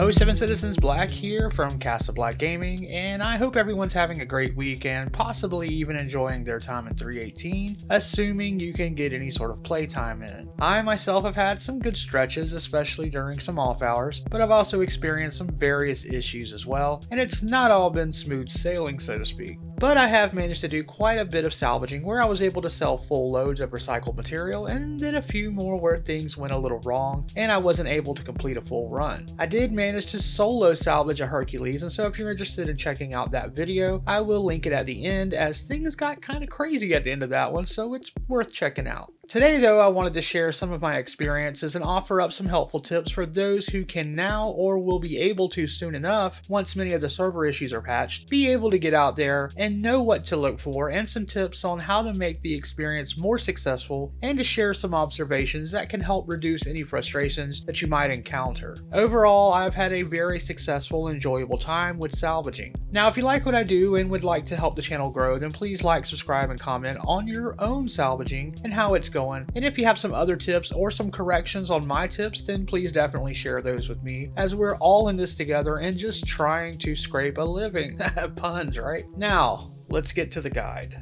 Oh, Seven Citizens Black here from Casa Black Gaming, and I hope everyone's having a great week and possibly even enjoying their time in 318, assuming you can get any sort of playtime in. I myself have had some good stretches, especially during some off hours, but I've also experienced some various issues as well, and it's not all been smooth sailing, so to speak. But I have managed to do quite a bit of salvaging where I was able to sell full loads of recycled material, and then a few more where things went a little wrong and I wasn't able to complete a full run. I did manage to solo salvage a Hercules, and so if you're interested in checking out that video, I will link it at the end, as things got kind of crazy at the end of that one, so it's worth checking out. Today though, I wanted to share some of my experiences and offer up some helpful tips for those who can now or will be able to soon enough, once many of the server issues are patched, be able to get out there and know what to look for, and some tips on how to make the experience more successful, and to share some observations that can help reduce any frustrations that you might encounter. Overall, I've had a very successful and enjoyable time with salvaging. Now, if you like what I do and would like to help the channel grow, then please like, subscribe, and comment on your own salvaging and how it's going. And if you have some other tips or some corrections on my tips, then please definitely share those with me, as we're all in this together and just trying to scrape a living. Puns, right? Now, let's get to the guide.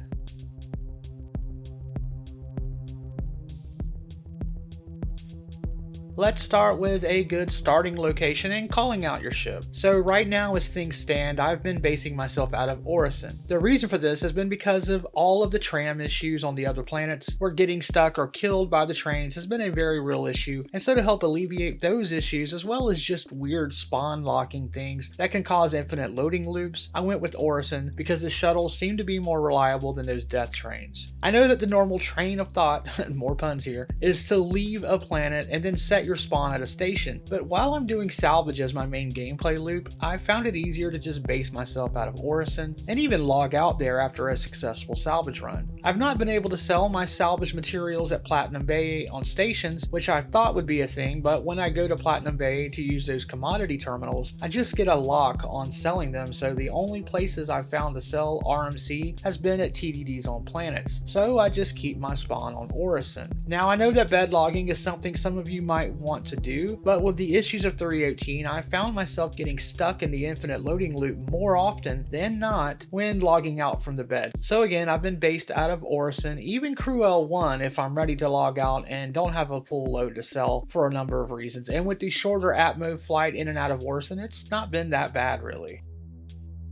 Let's start with a good starting location and calling out your ship. So right now, as things stand, I've been basing myself out of Orison. The reason for this has been because of all of the tram issues on the other planets, where getting stuck or killed by the trains has been a very real issue. And so to help alleviate those issues, as well as just weird spawn locking things that can cause infinite loading loops, I went with Orison because the shuttles seem to be more reliable than those death trains. I know that the normal train of thought, more puns here, is to leave a planet and then set your spawn at a station, but while I'm doing salvage as my main gameplay loop, I found it easier to just base myself out of Orison and even log out there after a successful salvage run. I've not been able to sell my salvage materials at Platinum Bay on stations, which I thought would be a thing, but when I go to Platinum Bay to use those commodity terminals, I just get a lock on selling them, so the only places I've found to sell RMC has been at TDDs on planets, so I just keep my spawn on Orison. Now, I know that bed logging is something some of you might want to do, but with the issues of 318, I found myself getting stuck in the infinite loading loop more often than not when logging out from the bed. So again, I've been based out of Orison, even Crew L1 if I'm ready to log out and don't have a full load to sell for a number of reasons. And with the shorter Atmo flight in and out of Orison, it's not been that bad really.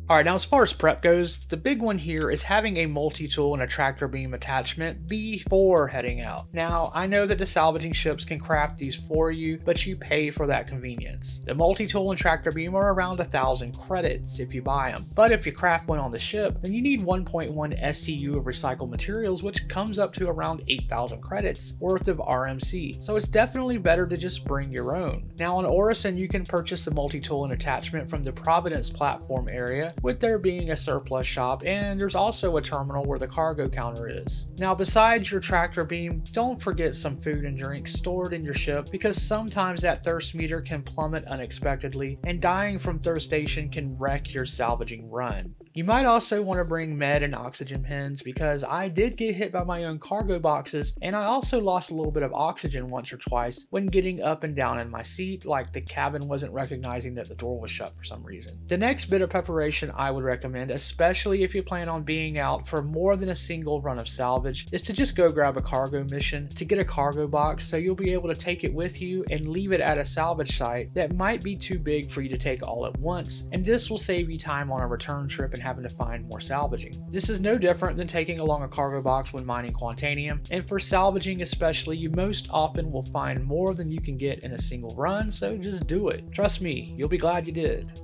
Alright, now as far as prep goes, the big one here is having a multi-tool and a tractor beam attachment before heading out. Now, I know that the salvaging ships can craft these for you, but you pay for that convenience. The multi-tool and tractor beam are around 1,000 credits if you buy them, but if you craft one on the ship, then you need 1.1 SCU of recycled materials, which comes up to around 8,000 credits worth of RMC, so it's definitely better to just bring your own. Now on Orison, you can purchase the multi-tool and attachment from the Providence platform area, with there being a surplus shop, and there's also a terminal where the cargo counter is. Now besides your tractor beam, don't forget some food and drink stored in your ship, because sometimes that thirst meter can plummet unexpectedly, and dying from thirstation can wreck your salvaging run. You might also want to bring med and oxygen pens, because I did get hit by my own cargo boxes, and I also lost a little bit of oxygen once or twice when getting up and down in my seat, like the cabin wasn't recognizing that the door was shut for some reason. The next bit of preparation I would recommend, especially if you plan on being out for more than a single run of salvage, is to just go grab a cargo mission to get a cargo box, so you'll be able to take it with you and leave it at a salvage site that might be too big for you to take all at once, and this will save you time on a return trip and having to find more salvaging. This is no different than taking along a cargo box when mining Quantanium, and for salvaging especially, you most often will find more than you can get in a single run, so just do it. Trust me, you'll be glad you did.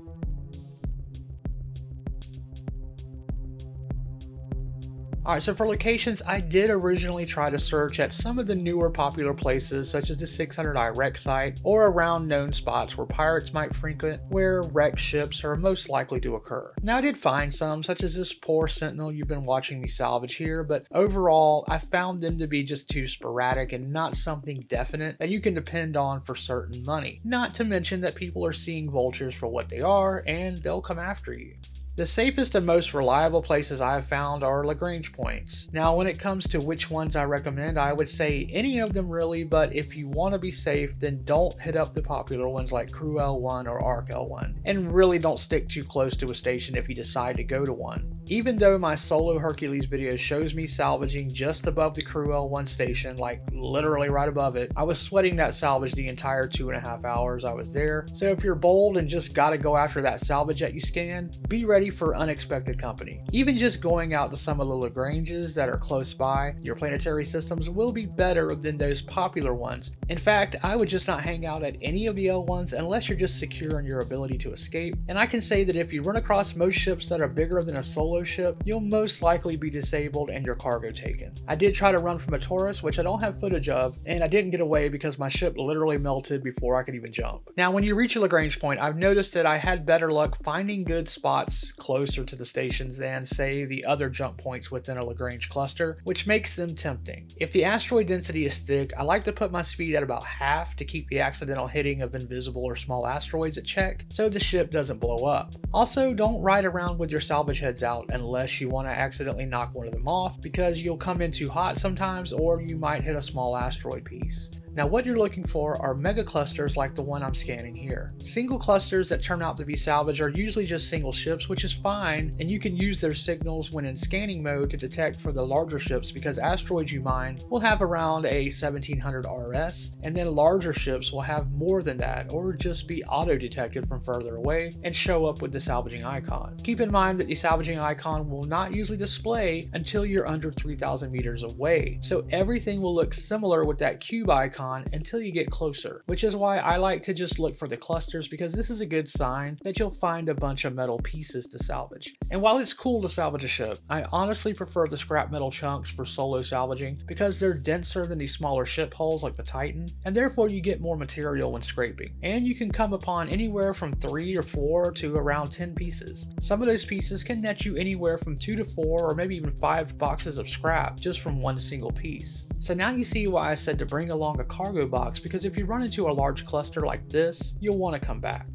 Alright, so for locations, I did originally try to search at some of the newer popular places, such as the 600i wreck site, or around known spots where pirates might frequent, where wrecked ships are most likely to occur. Now, I did find some, such as this poor sentinel you've been watching me salvage here, but overall, I found them to be just too sporadic and not something definite that you can depend on for certain money. Not to mention that people are seeing vultures for what they are, and they'll come after you. The safest and most reliable places I have found are Lagrange points. Now when it comes to which ones I recommend, I would say any of them really, but if you want to be safe, then don't hit up the popular ones like Crew L1 or Arc L1, and really don't stick too close to a station if you decide to go to one. Even though my solo Hercules video shows me salvaging just above the Crew L1 station, like literally right above it, I was sweating that salvage the entire 2.5 hours I was there. So if you're bold and just gotta go after that salvage that you scan, be ready for unexpected company. Even just going out to some of the Lagranges that are close by your planetary systems will be better than those popular ones. In fact, I would just not hang out at any of the L1s unless you're just secure in your ability to escape. And I can say that if you run across most ships that are bigger than a solo ship, you'll most likely be disabled and your cargo taken. I did try to run from a Taurus, which I don't have footage of, and I didn't get away because my ship literally melted before I could even jump. Now when you reach a Lagrange point, I've noticed that I had better luck finding good spots closer to the stations than, say, the other jump points within a Lagrange cluster, which makes them tempting. If the asteroid density is thick, I like to put my speed at about half to keep the accidental hitting of invisible or small asteroids at check so the ship doesn't blow up. Also, don't ride around with your salvage heads out unless you want to accidentally knock one of them off, because you'll come in too hot sometimes or you might hit a small asteroid piece. Now what you're looking for are mega clusters like the one I'm scanning here. Single clusters that turn out to be salvage are usually just single ships, which is fine, and you can use their signals when in scanning mode to detect for the larger ships, because asteroids you mine will have around a 1700 RS, and then larger ships will have more than that, or just be auto-detected from further away and show up with the salvaging icon. Keep in mind that the salvaging icon will not usually display until you're under 3,000 meters away, so everything will look similar with that cube icon until you get closer, which is why I like to just look for the clusters, because this is a good sign that you'll find a bunch of metal pieces to salvage. And while it's cool to salvage a ship, I honestly prefer the scrap metal chunks for solo salvaging because they're denser than these smaller ship hulls like the Titan, and therefore you get more material when scraping. And you can come upon anywhere from 3 or 4 to around 10 pieces. Some of those pieces can net you anywhere from 2 to 4 or maybe even 5 boxes of scrap just from one single piece. So now you see why I said to bring along a cargo box, because if you run into a large cluster like this, you'll want to come back.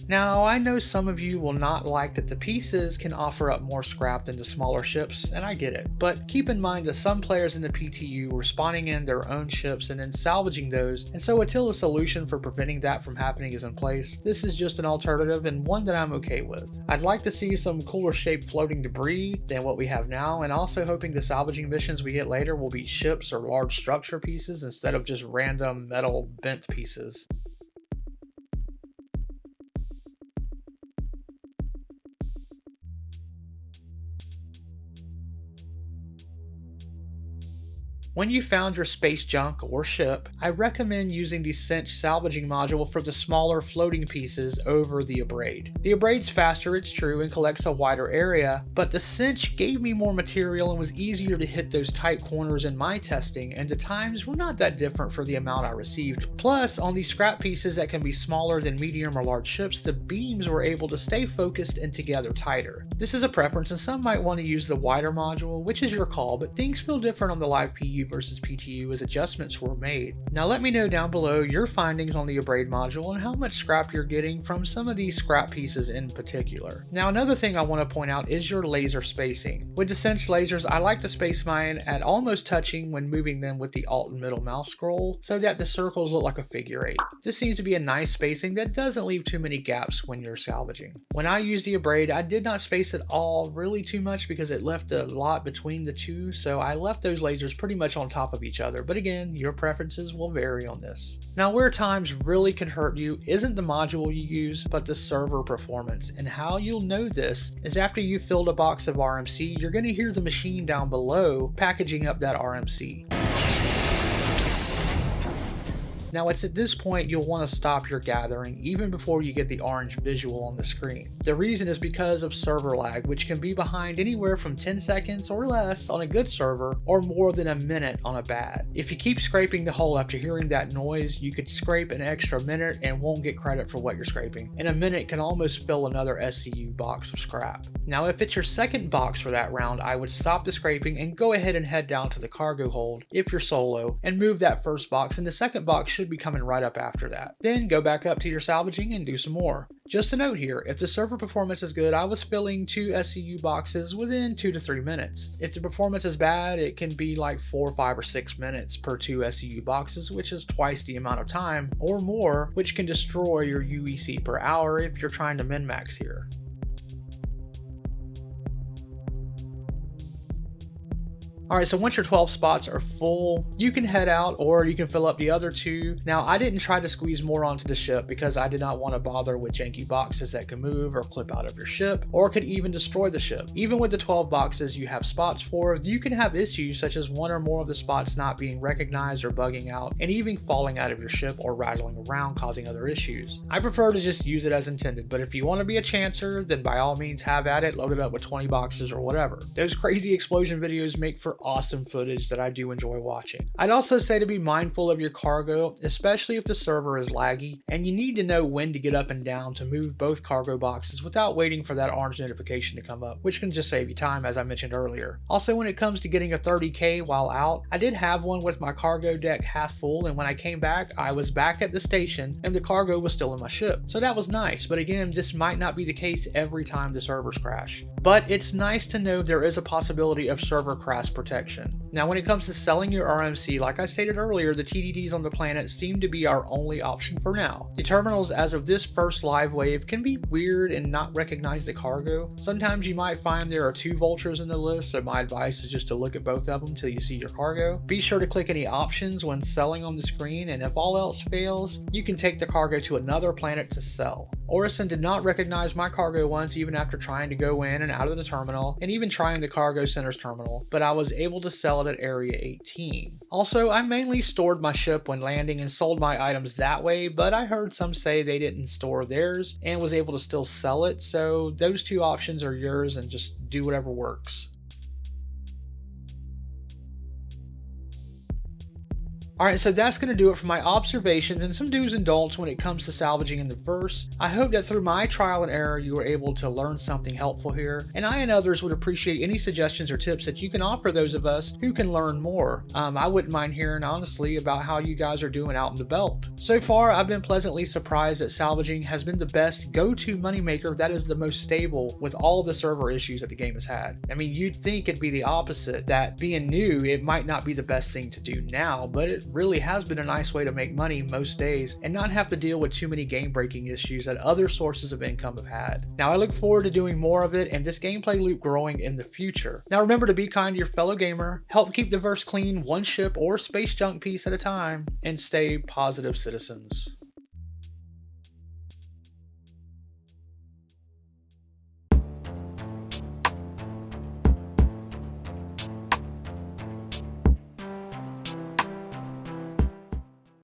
Now, I know some of you will not like that the pieces can offer up more scrap than the smaller ships, and I get it. But keep in mind that some players in the PTU were spawning in their own ships and then salvaging those, and so until a solution for preventing that from happening is in place, this is just an alternative and one that I'm okay with. I'd like to see some cooler shaped floating debris than what we have now, and also hoping the salvaging missions we get later will be ships or large structure pieces instead of just random metal bent pieces. When you found your space junk or ship, I recommend using the cinch salvaging module for the smaller floating pieces over the abrade. The abrade's faster, it's true, and collects a wider area, but the cinch gave me more material and was easier to hit those tight corners in my testing, and the times were not that different for the amount I received. Plus, on these scrap pieces that can be smaller than medium or large ships, the beams were able to stay focused and together tighter. This is a preference, and some might want to use the wider module, which is your call, but things feel different on the live PU versus PTU as adjustments were made. Now let me know down below your findings on the abrade module and how much scrap you're getting from some of these scrap pieces in particular. Now another thing I want to point out is your laser spacing. With the cinch lasers, I like to space mine at almost touching when moving them with the alt and middle mouse scroll so that the circles look like a figure 8. This seems to be a nice spacing that doesn't leave too many gaps when you're salvaging. When I used the abrade, I did not space it all really too much because it left a lot between the two, so I left those lasers pretty much on top of each other, but again, your preferences will vary on this. Now where times really can hurt you isn't the module you use, but the server performance, and how you'll know this is after you've filled a box of RMC, you're going to hear the machine down below packaging up that RMC. Now it's at this point you'll want to stop your gathering even before you get the orange visual on the screen. The reason is because of server lag, which can be behind anywhere from 10 seconds or less on a good server or more than a minute on a bad. If you keep scraping the hull after hearing that noise, you could scrape an extra minute and won't get credit for what you're scraping, and a minute can almost fill another SCU box of scrap. Now if it's your second box for that round, I would stop the scraping and go ahead and head down to the cargo hold if you're solo and move that first box, and the second box should should be coming right up after that. Then go back up to your salvaging and do some more. Just a note here, if the server performance is good, I was filling 2 SCU boxes within 2 to 3 minutes. If the performance is bad, it can be like 4, 5, or 6 minutes per 2 SCU boxes, which is twice the amount of time or more, which can destroy your UEC per hour if you're trying to min-max here. Alright, so once your 12 spots are full, you can head out or you can fill up the other 2. Now, I didn't try to squeeze more onto the ship because I did not want to bother with janky boxes that can move or clip out of your ship or could even destroy the ship. Even with the 12 boxes you have spots for, you can have issues such as one or more of the spots not being recognized or bugging out and even falling out of your ship or rattling around causing other issues. I prefer to just use it as intended, but if you want to be a chancer, then by all means have at it, load it up with 20 boxes or whatever. Those crazy explosion videos make for awesome footage that I do enjoy watching. I'd also say to be mindful of your cargo, especially if the server is laggy, and you need to know when to get up and down to move both cargo boxes without waiting for that orange notification to come up, which can just save you time as I mentioned earlier. Also, when it comes to getting a 30k while out, I did have one with my cargo deck half full, and when I came back, I was back at the station and the cargo was still in my ship. So that was nice, but again, this might not be the case every time the servers crash. But it's nice to know there is a possibility of server crash protection. Now, when it comes to selling your RMC, like I stated earlier, the TDDs on the planet seem to be our only option for now. The terminals as of this first live wave can be weird and not recognize the cargo. Sometimes you might find there are 2 vultures in the list, so my advice is just to look at both of them till you see your cargo. Be sure to click any options when selling on the screen, and if all else fails, you can take the cargo to another planet to sell. Orison did not recognize my cargo once, even after trying to go in and out of the terminal, and even trying the cargo center's terminal, but I was able to sell it at Area 18. Also, I mainly stored my ship when landing and sold my items that way, but I heard some say they didn't store theirs and was able to still sell it, so those 2 options are yours and just do whatever works. Alright, so that's going to do it for my observations and some do's and don'ts when it comes to salvaging in the verse. I hope that through my trial and error you were able to learn something helpful here, and I and others would appreciate any suggestions or tips that you can offer those of us who can learn more. I wouldn't mind hearing honestly about how you guys are doing out in the belt. So far, I've been pleasantly surprised that salvaging has been the best go-to moneymaker that is the most stable with all the server issues that the game has had. I mean, you'd think it'd be the opposite, that being new, it might not be the best thing to do now, but it really has been a nice way to make money most days and not have to deal with too many game-breaking issues that other sources of income have had. Now, I look forward to doing more of it and this gameplay loop growing in the future. Now, remember to be kind to your fellow gamer, help keep the verse clean one ship or space junk piece at a time, and stay positive citizens.